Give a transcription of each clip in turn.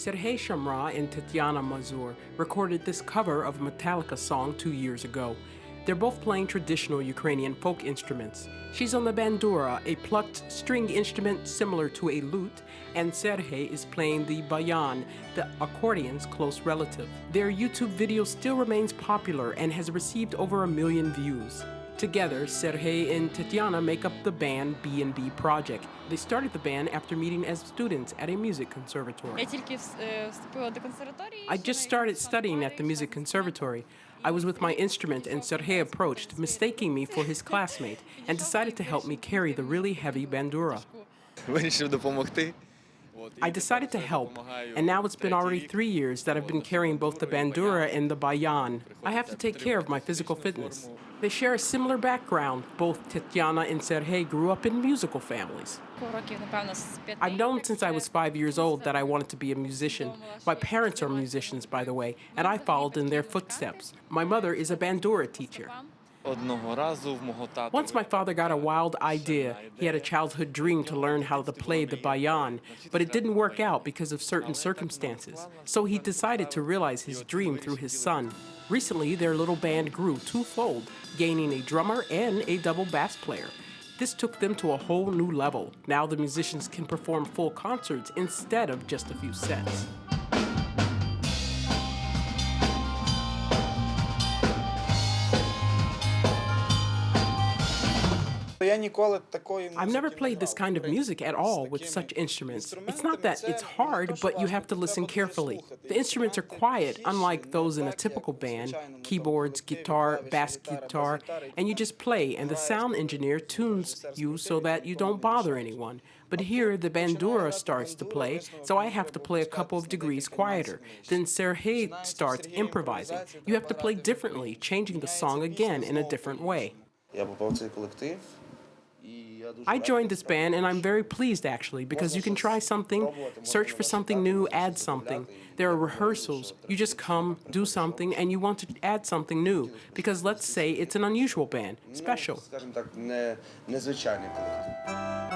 Serhiy, Shamrai, and Tetyana Mazur recorded this cover of a Metallica song 2 years ago. They're both playing traditional Ukrainian folk instruments. She's on the Bandura, a plucked string instrument similar to a lute, and Serhiy is playing the bayan, the accordion's close relative. Their YouTube video still remains popular and has received over 1 million views. Together, Serhiy and Tetyana make up the band B&B Project. They started the band after meeting as students at a music conservatory. I just started studying at the music conservatory. I was with my instrument and Serhiy approached, mistaking me for his classmate, and decided to help me carry the really heavy Bandura. I decided to help, and now it's been already 3 years that I've been carrying both the Bandura and the bayan. I have to take care of my physical fitness. They share a similar background. Both Tetyana and Serhiy grew up in musical families. I've known since I was 5 years old that I wanted to be a musician. My parents are musicians, by the way, and I followed in their footsteps. My mother is a Bandura teacher. Once my father got a wild idea. He had a childhood dream to learn how to play the bayan, but it didn't work out because of certain circumstances. So he decided to realize his dream through his son. Recently, their little band grew twofold, gaining a drummer and a double bass player. This took them to a whole new level. Now the musicians can perform full concerts instead of just a few sets. I've never played this kind of music at all with such instruments. It's not that it's hard, but you have to listen carefully. The instruments are quiet, unlike those in a typical band, keyboards, guitar, bass guitar, and you just play, and the sound engineer tunes you so that you don't bother anyone. But here, the Bandura starts to play, so I have to play a couple of degrees quieter. Then Serhiy starts improvising. You have to play differently, changing the song again in a different way. I joined this band and I'm very pleased actually because you can try something, search for something new, add something. There are rehearsals. You just come, do something, and you want to add something new because let's say it's an unusual band, special. The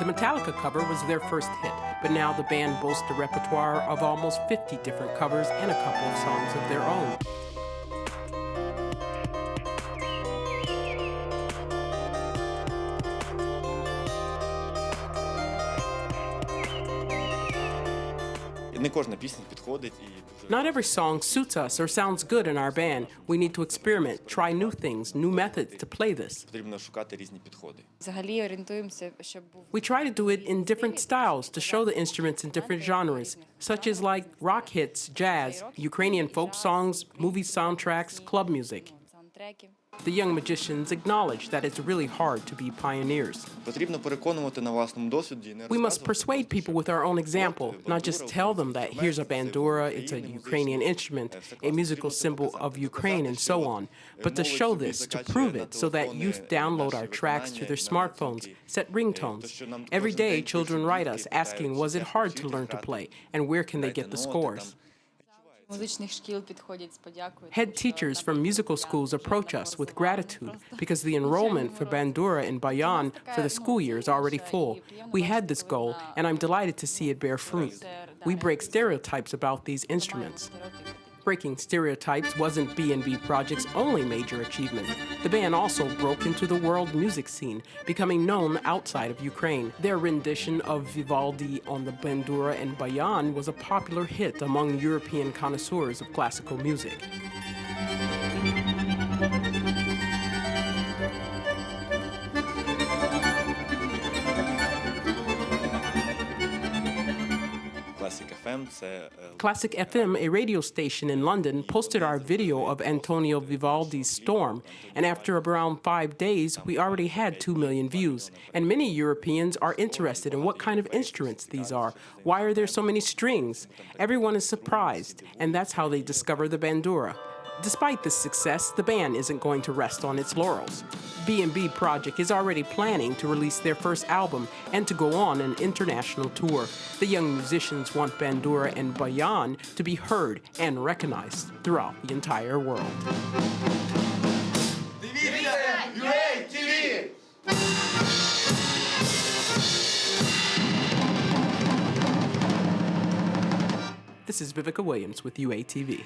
Metallica cover was their first hit, but now the band boasts a repertoire of almost 50 different covers and a couple of songs of their own. Not every song suits us or sounds good in our band. We need to experiment, try new things, new methods to play this. We try to do it in different styles to show the instruments in different genres, such as like rock hits, jazz, Ukrainian folk songs, movie soundtracks, club music. The young magicians acknowledge that it's really hard to be pioneers. We must persuade people with our own example, not just tell them that here's a Bandura, it's a Ukrainian instrument, a musical symbol of Ukraine, and so on, but to show this, to prove it, so that youth download our tracks to their smartphones, set ringtones. Every day, children write us asking, was it hard to learn to play, and where can they get the scores? Head teachers from musical schools approach us with gratitude because the enrollment for Bandura and bayan for the school year is already full. We had this goal, and I'm delighted to see it bear fruit. We break stereotypes about these instruments. Breaking stereotypes wasn't B&B Project's only major achievement. The band also broke into the world music scene, becoming known outside of Ukraine. Their rendition of Vivaldi on the Bandura and bayan was a popular hit among European connoisseurs of classical music. Classic FM, a radio station in London, posted our video of Antonio Vivaldi's Storm, and after around 5 days, we already had 2 million views. And many Europeans are interested in what kind of instruments these are. Why are there so many strings? Everyone is surprised, and that's how they discover the Bandura. Despite this success, the band isn't going to rest on its laurels. B&B Project is already planning to release their first album and to go on an international tour. The young musicians want Bandura and bayan to be heard and recognized throughout the entire world. This is Vivica Williams with UATV.